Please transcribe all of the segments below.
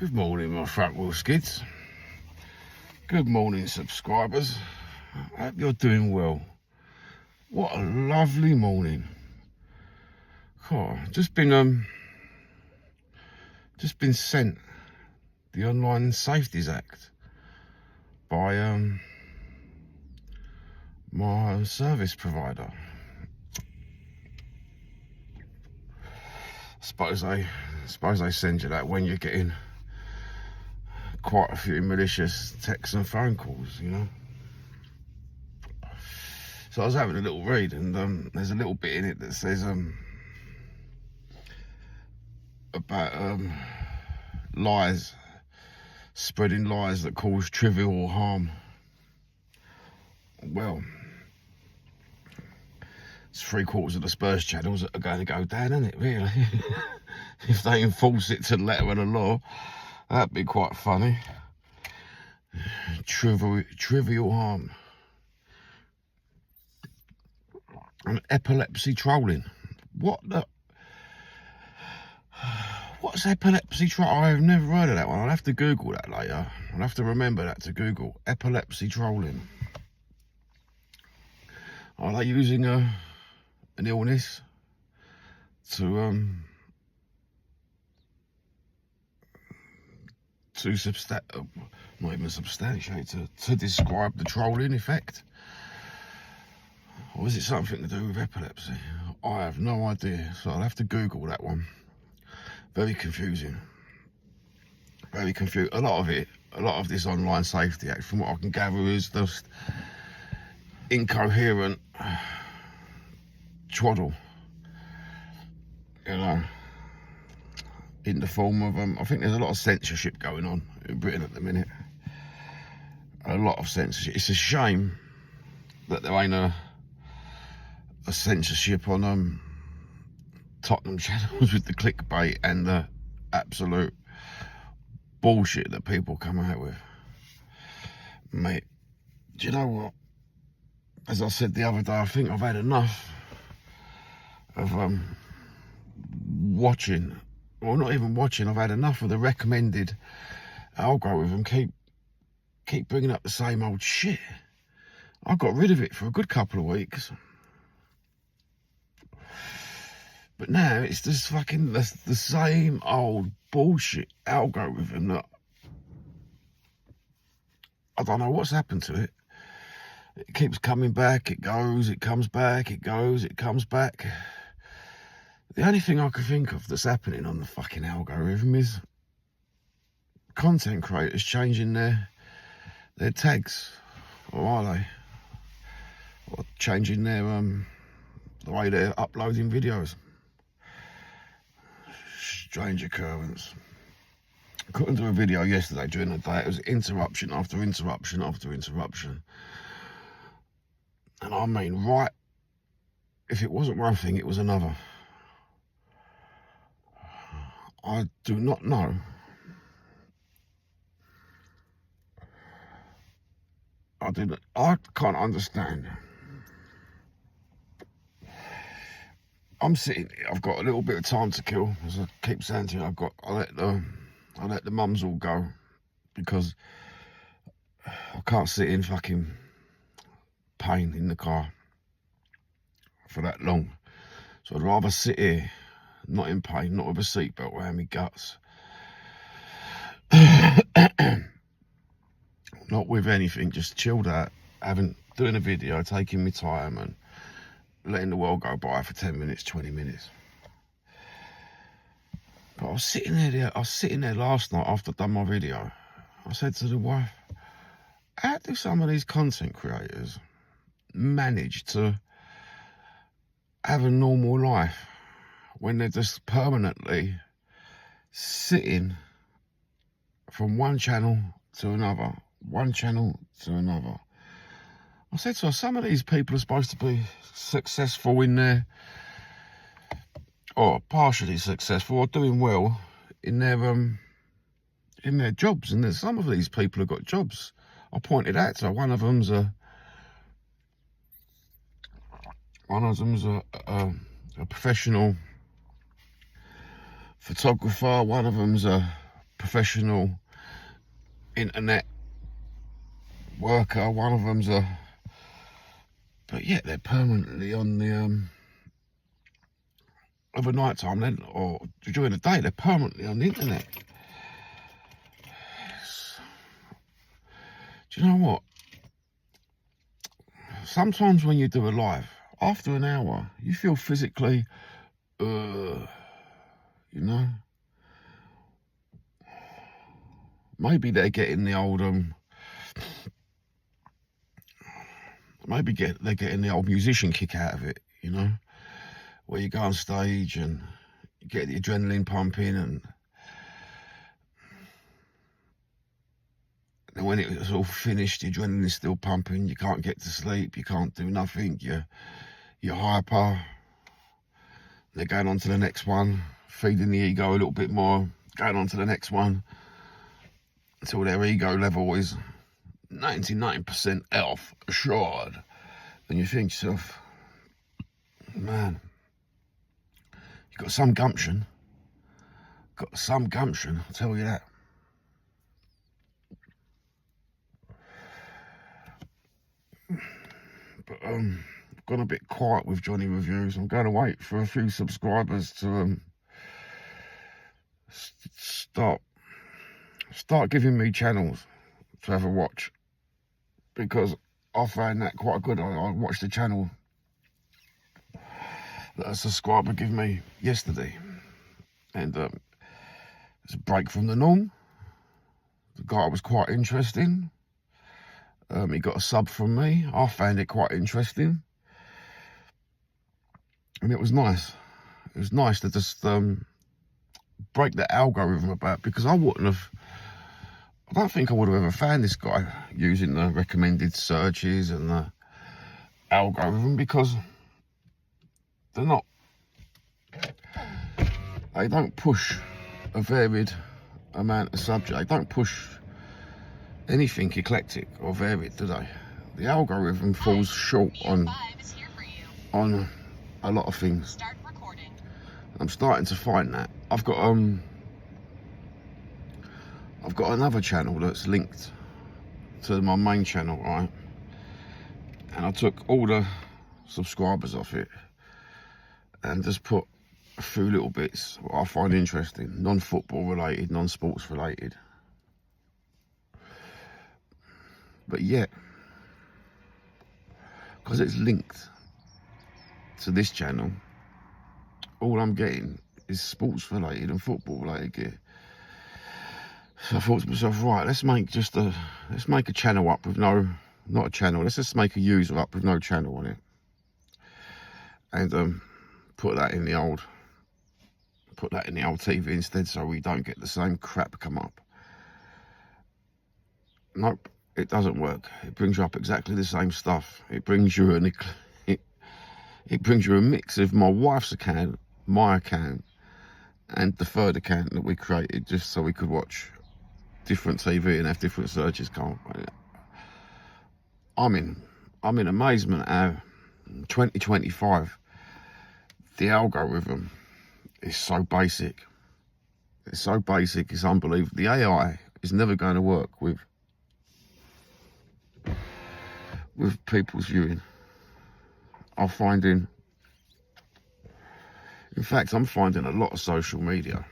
Good morning, my front wheel skids. Good morning, subscribers. I hope you're doing well. What a lovely morning. Oh, just been sent the Online Safeties Act by my service provider. Suppose they send you that when you're getting quite a few malicious texts and phone calls, you know. So I was having a little read, and there's a little bit in it that says about lies, spreading lies that cause trivial harm. Well, it's 3/4 of the Spurs channels that are going to go down, isn't it, really? If they enforce it to the letter of the law, that'd be quite funny. Trivial harm. And epilepsy trolling. What's epilepsy trolling? I've never heard of that one. I'll have to Google that later. I'll have to remember that to Google. Epilepsy trolling. Are they using an illness to not even substantiate, to describe the trolling effect? Or is it something to do with epilepsy? I have no idea, so I'll have to Google that one. Very confusing. Very confusing. A lot of this Online Safety Act, from what I can gather, is just incoherent twaddle. You know, in the form of, I think there's a lot of censorship going on in Britain at the minute. A lot of censorship. It's a shame that there ain't a censorship on Tottenham channels with the clickbait and the absolute bullshit that people come out with. Mate, do you know what? As I said the other day, I think I've had enough of watching, or not even watching. I've had enough of the recommended algorithm. Keep bringing up the same old shit. I got rid of it for a good couple of weeks. But now it's just fucking the same old bullshit algorithm that I don't know what's happened to it. It keeps coming back, it goes, it comes back, it goes, it comes back. The only thing I can think of that's happening on the fucking algorithm is content creators changing their tags, or are they? Or changing their the way they're uploading videos. Strange occurrence. I couldn't do a video yesterday during the day. It was interruption after interruption after interruption. And I mean, right, if it wasn't one thing, it was another. I do not know I can't understand. I'm sitting here, I've got a little bit of time to kill, as I keep saying to you. I let the mums all go, because I can't sit in fucking pain in the car for that long. So I'd rather sit here, not in pain, not with a seatbelt around my guts. Not with anything, just chilled out, doing a video, taking my time and letting the world go by for 10 minutes, 20 minutes. But I was sitting there last night after I'd done my video. I said to the wife, how do some of these content creators manage to have a normal life when they're just permanently sitting from one channel to another, one channel to another? I said to her, some of these people are supposed to be successful in their, or partially successful, or doing well in their jobs, and some of these people have got jobs. I pointed out to her, one of them's a professional photographer, one of them's a professional internet worker. One of them's a... But yeah, they're permanently on the... over night time, then, or during the day, they're permanently on the internet. Do you know what? Sometimes when you do a live, after an hour, you feel physically, you know? Maybe they're getting the old, they're getting the old musician kick out of it, you know? Where you go on stage and you get the adrenaline pumping, and when it's all finished, the adrenaline's still pumping, you can't get to sleep, you can't do nothing, you're hyper. They're going on to the next one, feeding the ego a little bit more, going on to the next one, until their ego level is 99% health assured. And you think to yourself, man, you've got some gumption. Got some gumption, I'll tell you that. But I've gone a bit quiet with Johnny Reviews. I'm going to wait for a few subscribers to start giving me channels to have a watch, because I found that quite good. I watched the channel that a subscriber gave me yesterday, and it's a break from the norm. The guy was quite interesting. He got a sub from me. I found it quite interesting, and it was nice. It was nice to just break the algorithm about, because I don't think I would have ever found this guy using the recommended searches and the algorithm, because they don't push a varied amount of subject. They don't push anything eclectic or varied, do they? The algorithm falls short on a lot of things. I'm starting to find that. I've got another channel that's linked to my main channel, right? And I took all the subscribers off it and just put a few little bits what I find interesting, non-football related, non-sports related. But yet, because it's linked to this channel, all I'm getting is sports related and football related gear. So I thought to myself, right, let's make a channel up with not a channel, let's just make a user up with no channel on it, and put that in the old TV instead, so we don't get the same crap come up. Nope, it doesn't work. It brings you up exactly the same stuff. It brings you it brings you a mix of my wife's account, my account, and the third account that we created just so we could watch different TV and have different searches come up. I'm in amazement how 2025 the algorithm is so basic. It's so basic, it's unbelievable. The AI is never going to work with people's viewing. I'm finding a lot of social media.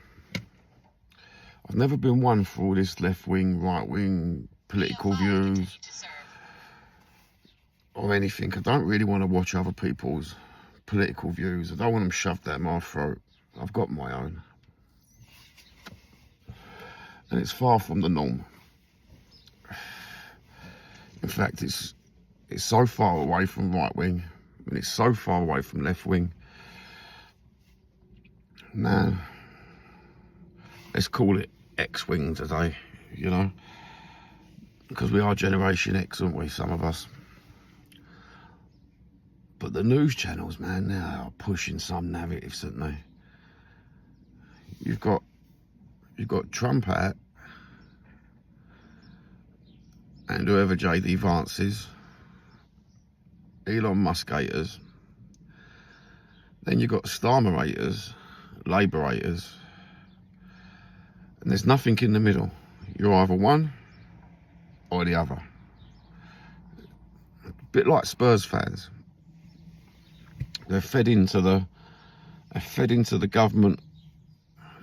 I've never been one for all this left-wing, right-wing political views or anything. I don't really want to watch other people's political views. I don't want them shoved down my throat. I've got my own. And it's far from the norm. In fact, it's so far away from right-wing, and it's so far away from left-wing. Now, let's call it X-wing today, you know, because we are Generation X, aren't we, some of us? But the news channels, man, now are pushing some narratives, aren't they? You've got Trump out, and whoever JD Vance is, Elon Musk haters, then you've got Starmer haters, Labour haters, and There's nothing in the middle. You're either one or the other. A bit like Spurs fans. They're fed into the government.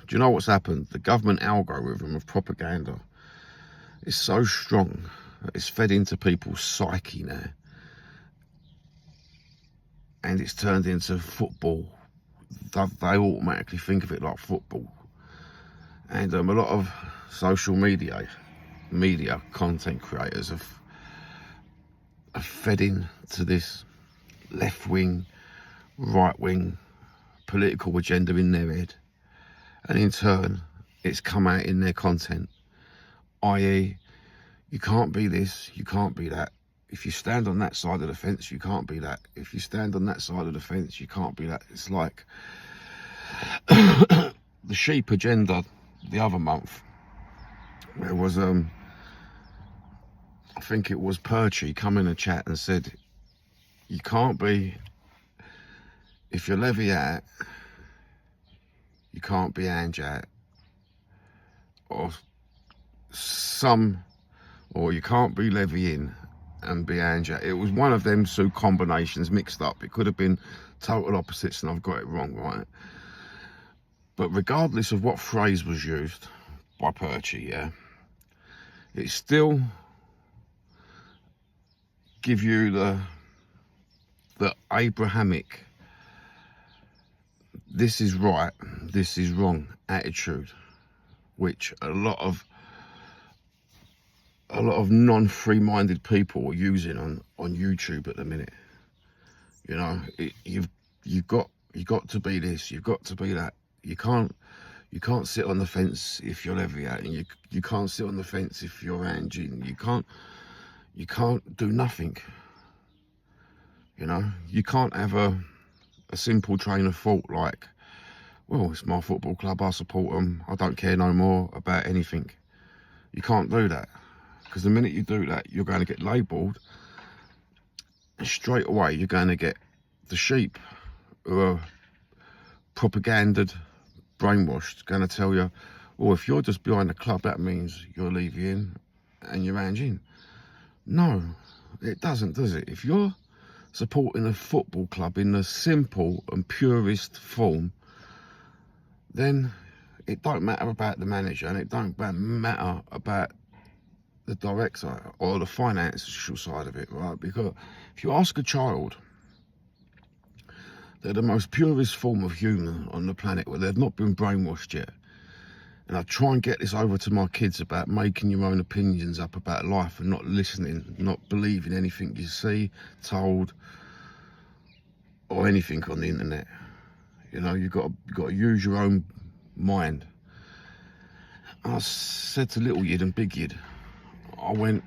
Do you know what's happened? The government algorithm of propaganda is so strong that it's fed into people's psyche now. And it's turned into football. They automatically think of it like football. And a lot of social media content creators have fed into this left-wing, right-wing political agenda in their head. And in turn, it's come out in their content. I.e., you can't be this, you can't be that. If you stand on that side of the fence, you can't be that. If you stand on that side of the fence, you can't be that. It's like the sheep agenda the other month. There was, I think it was Perchy come in a chat and said, you can't be, if you're Levy out, you can't be Ange out. Or you can't be Levy in and be Ange out. It was one of them two combinations mixed up. It could have been total opposites and I've got it wrong, right? But regardless of what phrase was used by Perchy, yeah, it still give you the Abrahamic, this is right, this is wrong attitude, which a lot of non-free-minded people are using on YouTube at the minute. You know, you've got to be this, you've got to be that. You can't sit on the fence if you're Levy out, and you can't sit on the fence if you're Ange in. You can't do nothing. You know, you can't have a simple train of thought like, well, it's my football club, I support them, I don't care no more about anything. You can't do that, because the minute you do that, you're going to get labelled, and straight away you're going to get the sheep who are propaganded, brainwashed, going to tell you, well, if you're just behind the club, that means you're leaving and you're Ange. No, it doesn't, does it? If you're supporting a football club in the simple and purest form, then it don't matter about the manager, and it don't matter about the director or the financial side of it, right? Because if you ask a child, they're the most purest form of human on the planet, where they've not been brainwashed yet. And I try and get this over to my kids about making your own opinions up about life and not listening, not believing anything you see, told, or anything on the internet. You know, you've got to use your own mind. And I said to little Yid and big Yid, I went,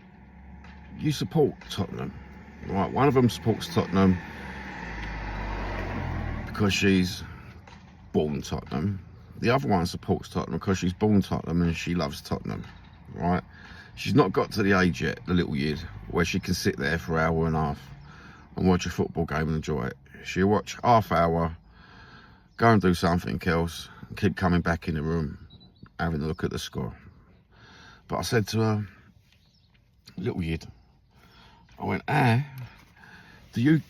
you support Tottenham, right? One of them supports Tottenham because she's born Tottenham. The other one supports Tottenham because she's born Tottenham and she loves Tottenham, right? She's not got to the age yet, the little Yid, where she can sit there for an hour and a half and watch a football game and enjoy it. She'll watch half hour, go and do something else, and keep coming back in the room, having a look at the score. But I said to her, little Yid, I went, do you,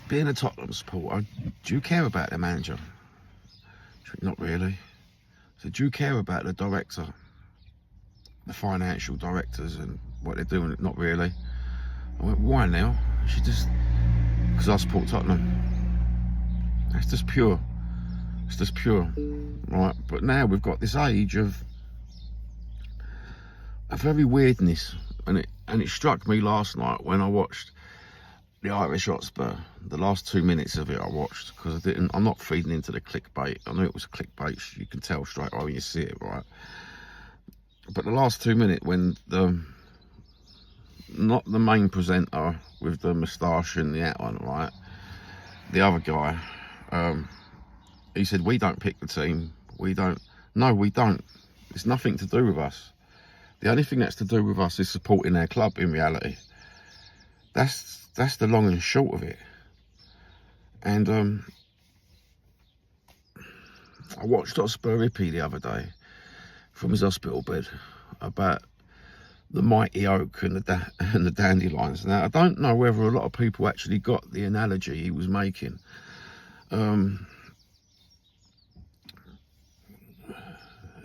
being a Tottenham supporter, do you care about the manager? She went, not really. I said, do you care about the director, the financial directors and what they're doing? Not really. I went, why now? She just, because I support Tottenham. That's just pure. It's just pure, right? But now we've got this age of a very weirdness, and it struck me last night when I watched the Irish Hotspur. The last 2 minutes of it I watched, because I'm not feeding into the clickbait. I knew it was a clickbait. You can tell straight away when you see it, right? But the last 2 minutes, when not the main presenter with the moustache and the hat on, right? The other guy, he said, we don't pick the team. No, we don't. It's nothing to do with us. The only thing that's to do with us is supporting our club in reality. That's the long and short of it. And I watched Spur Hippie the other day from his hospital bed about the mighty oak and the dandelions. Now, I don't know whether a lot of people actually got the analogy he was making. The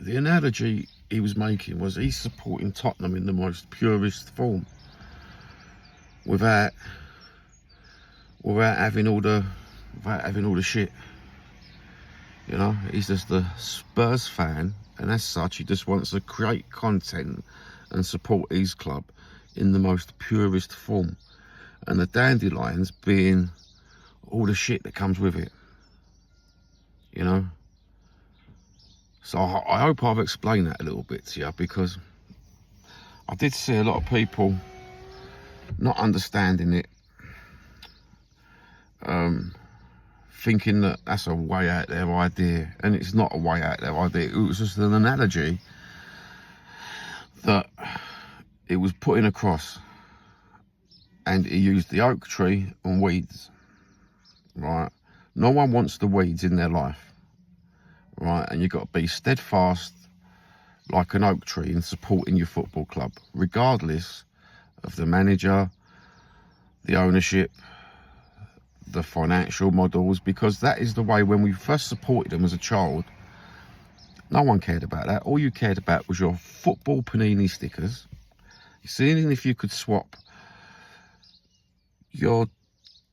analogy he was making was he's supporting Tottenham in the most purest form, without having all the shit. You know, he's just a Spurs fan, and as such, he just wants to create content and support his club in the most purest form, and the dandelions being all the shit that comes with it. You know, so I hope I've explained that a little bit to you, because I did see a lot of people not understanding it, thinking that that's a way out there idea, and it's not a way out there idea. It was just an analogy that it was putting across, and he used the oak tree and weeds, right? No one wants the weeds in their life, right? And you've got to be steadfast like an oak tree in supporting your football club, regardless of the manager, the ownership, the financial models, because that is the way. When we first supported them as a child, no one cared about that. All you cared about was your football panini stickers. You see, even if you could swap your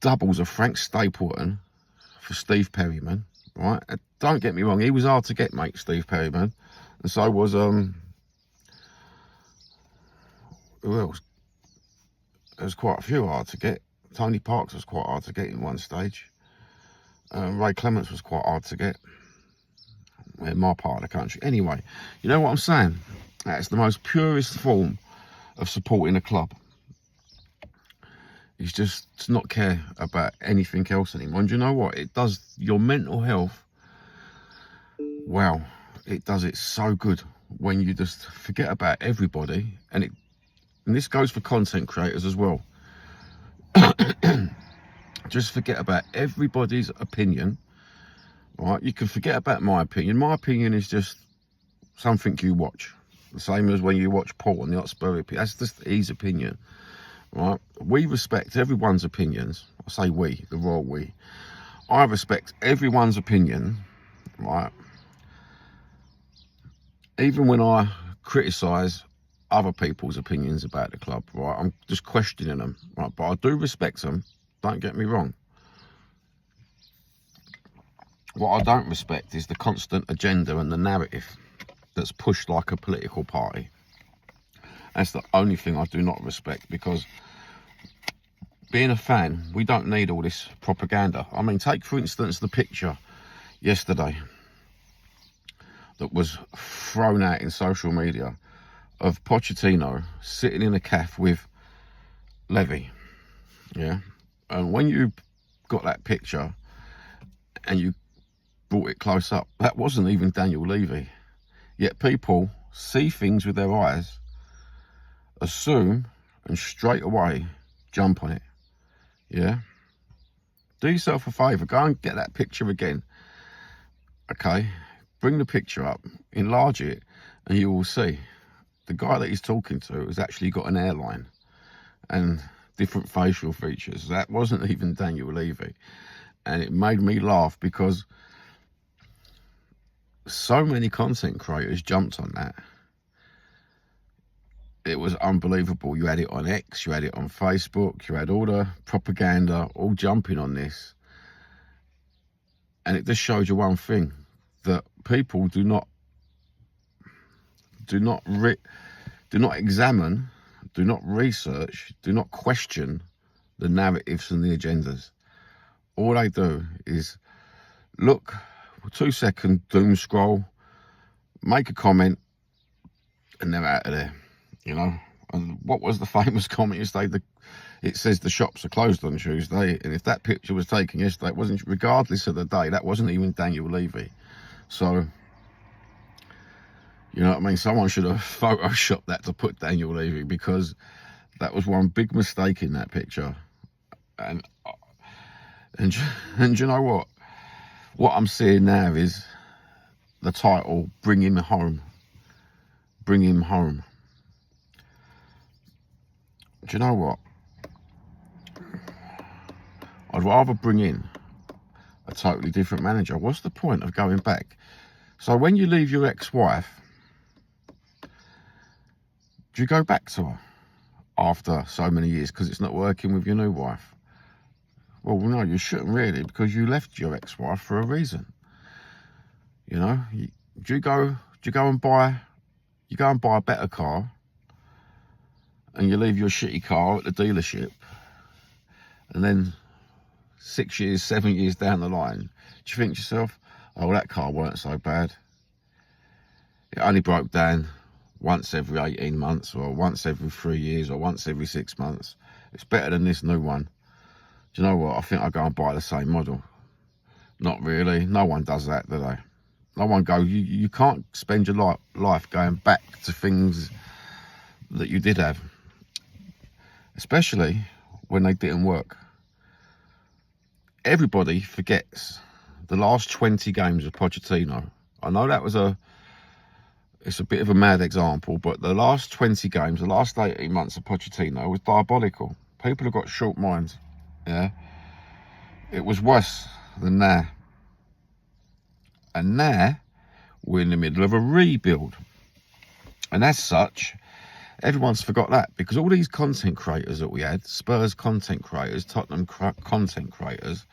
doubles of Frank Stapleton for Steve Perryman, right? Don't get me wrong, he was hard to get, mate, Steve Perryman, and so was who else? There was quite a few hard to get. Tony Parks was quite hard to get in one stage. Ray Clements was quite hard to get in my part of the country. Anyway, you know what I'm saying? That's the most purest form of supporting a club. He's just to not care about anything else anymore. And you know what? It does your mental health, wow, it does it so good when you just forget about everybody. And this goes for content creators as well. Just forget about everybody's opinion, right? You can forget about my opinion. My opinion is just something you watch, the same as when you watch Paul and the Hotspur. That's just his opinion, right? We respect everyone's opinions. I say we, the royal we. I respect everyone's opinion, right? Even when I criticise other people's opinions about the club, right? I'm just questioning them, right? But I do respect them. Don't get me wrong. What I don't respect is the constant agenda and the narrative that's pushed like a political party. That's the only thing I do not respect, because being a fan, we don't need all this propaganda. I mean, take for instance the picture yesterday that was thrown out in social media of Pochettino sitting in a cafe with Levy, yeah? And when you got that picture and you brought it close up, that wasn't even Daniel Levy. Yet people see things with their eyes, assume, and straight away jump on it, yeah? Do yourself a favour, go and get that picture again, okay? Bring the picture up, enlarge it, and you will see the guy that he's talking to has actually got an airline and different facial features. That wasn't even Daniel Levy. And it made me laugh because so many content creators jumped on that. It was unbelievable. You had it on X, you had it on Facebook, you had all the propaganda all jumping on this. And it just showed you one thing, that people do not examine, do not research, do not question the narratives and the agendas. All they do is look, 2 second doom scroll, make a comment, and they're out of there, you know. And what was the famous comment yesterday? It says the shops are closed on Tuesday, and if that picture was taken yesterday, it wasn't, regardless of the day, that wasn't even Daniel Levy. So, you know what I mean? Someone should have photoshopped that to put Daniel Levy, because that was one big mistake in that picture. And you know what? What I'm seeing now is the title, Bring Him Home. bring him home. Do you know what? I'd rather bring in a totally different manager. What's the point of going back? So when you leave your ex-wife, do you go back to her after so many years because it's not working with your new wife? Well, no, you shouldn't really, because you left your ex-wife for a reason. You know, do you go and buy a better car, and you leave your shitty car at the dealership, and then 6 years, 7 years down the line, do you think to yourself, oh, that car weren't so bad. It only broke down once every 18 months, or once every 3 years, or once every 6 months. It's better than this new one. Do you know what? I think I'll go and buy the same model. Not really. No one does that, do they? No one goes, you can't spend your life going back to things that you did have. Especially when they didn't work. Everybody forgets the last 20 games of Pochettino. I know that was it's a bit of a mad example, but the last 20 games, the last 18 months of Pochettino was diabolical. People have got short minds. Yeah, it was worse than now. And now we're in the middle of a rebuild. And as such, everyone's forgot that, because all these content creators that we had, Spurs content creators, Tottenham content creators,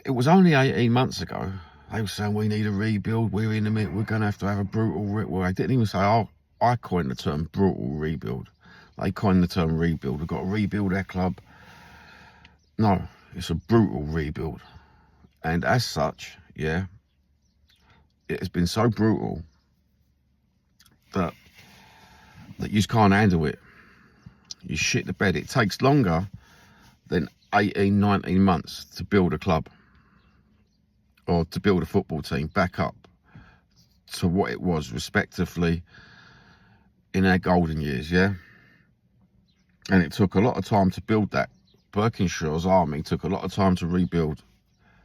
it was only 18 months ago. They were saying we need a rebuild, we're in the middle, we're going to have a brutal rebuild. Well, they didn't even say, oh, I coined the term brutal rebuild. They coined the term rebuild. We've got to rebuild our club. No, it's a brutal rebuild. And as such, yeah, it has been so brutal that you just can't handle it. You shit the bed. It takes longer than 18, 19 months to build a club, or to build a football team back up to what it was, respectively, in our golden years, yeah? And it took a lot of time to build that. Berkinshaw's army took a lot of time to rebuild,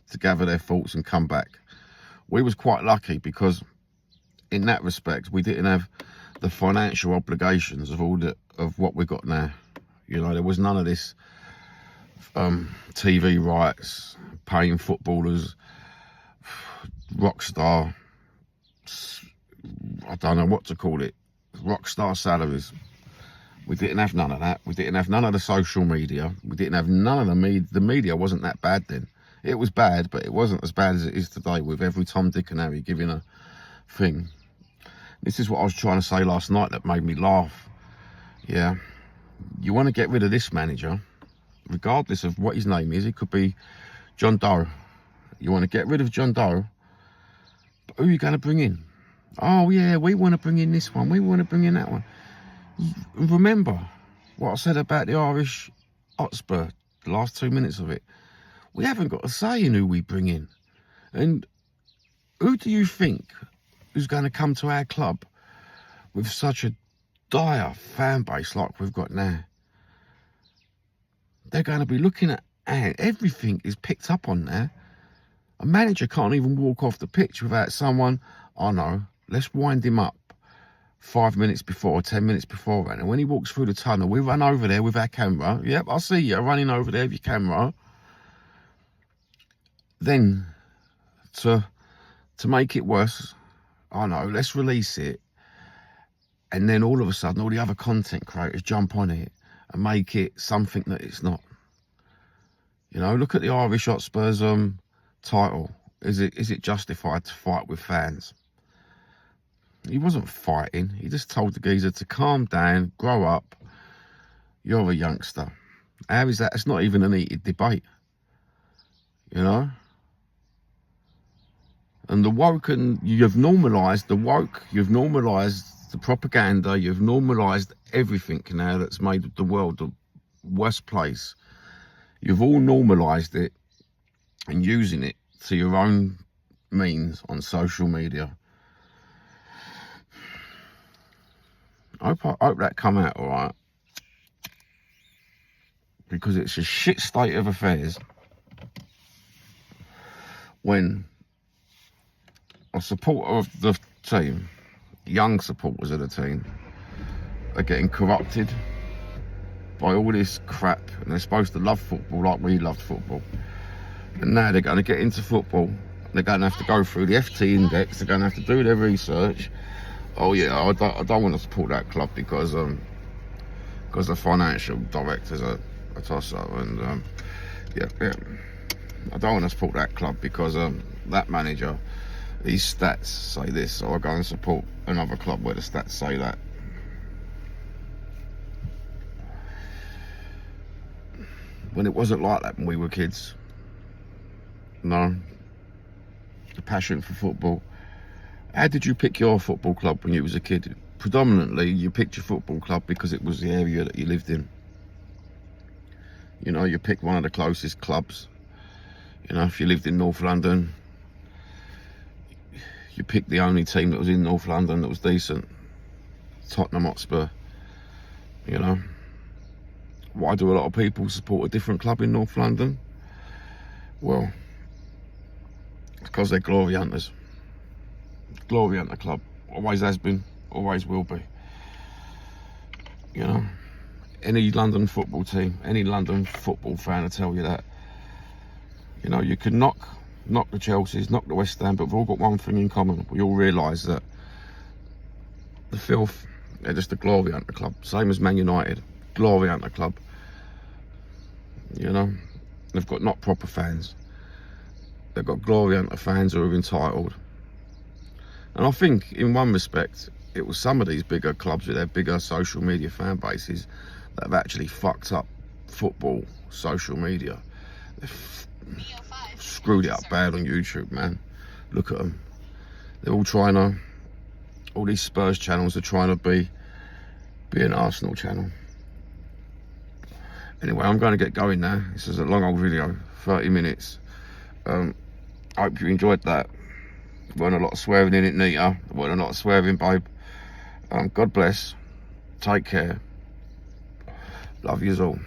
to gather their thoughts and come back. We was quite lucky, because in that respect, we didn't have the financial obligations of what we got now. You know, there was none of this TV rights, paying footballers, rock star, I don't know what to call it, rock star salaries. We didn't have none of that. We didn't have none of the social media. We didn't have none of the media. The media wasn't that bad then. It was bad, but it wasn't as bad as it is today, with every Tom, Dick and Harry giving a thing. This is what I was trying to say last night that made me laugh. Yeah, you want to get rid of this manager, regardless of what his name is. It could be John Doe. You want to get rid of John Doe, but who are you going to bring in? Oh yeah, we want to bring in this one, we want to bring in that one. Remember what I said about the Irish Hotspur, the last 2 minutes of it. We haven't got a say in who we bring in. And who do you think is going to come to our club with such a dire fan base like we've got now? They're going to be looking at, and everything is picked up on there. A manager can't even walk off the pitch without someone, oh no, let's wind him up 5 minutes before, 10 minutes before. And when he walks through the tunnel, we run over there with our camera. Yep, I see you running over there with your camera. Then, to make it worse, oh no, let's release it. And then all of a sudden, all the other content creators jump on it and make it something that it's not. You know, look at the Irish Hotspurs title. Is it justified to fight with fans? He wasn't fighting. He just told the geezer to calm down, grow up. You're a youngster. How is that? It's not even an heated debate. You know? And the woke, and you've normalised the woke, you've normalised the propaganda, you've normalised everything now that's made the world the worst place. You've all normalised it and using it to your own means on social media. I hope that come out all right, because it's a shit state of affairs when a supporter of the team, young supporters of the team, are getting corrupted by all this crap, and they're supposed to love football like we loved football. And now they're going to get into football. They're going to have to go through the FT index. They're going to have to do their research. Oh yeah, I don't want to support that club because the financial directors are a toss-up, and yeah, I don't want to support that club because that manager, his stats say this, so I go and support another club where the stats say that. When it wasn't like that when we were kids. No. The passion for football. How did you pick your football club when you was a kid? Predominantly, you picked your football club because it was the area that you lived in. You know, you picked one of the closest clubs. You know, if you lived in North London, you picked the only team that was in North London that was decent. Tottenham Hotspur. You know. Why do a lot of people support a different club in North London? Well, it's because they're glory hunters. Glory hunter club. Always has been, always will be. You know, any London football team, any London football fan will tell you that. You know, you can knock the Chelseas, knock the West Ham, but we've all got one thing in common. We all realise that the filth, they're just a glory hunter club. Same as Man United. Glory hunter club. You know, they've got not proper fans. They've got glory hunter fans who are entitled. And I think in one respect it was some of these bigger clubs with their bigger social media fan bases that have actually fucked up football social media. They've screwed it up bad on YouTube, man. Look at them. They're all trying to, all these Spurs channels are trying to be an Arsenal channel. Anyway, I'm going to get going now. This is a long old video, 30 minutes. I hope you enjoyed that. There weren't a lot of swearing in it, Nita. There weren't a lot of swearing, babe. God bless. Take care. Love yous all.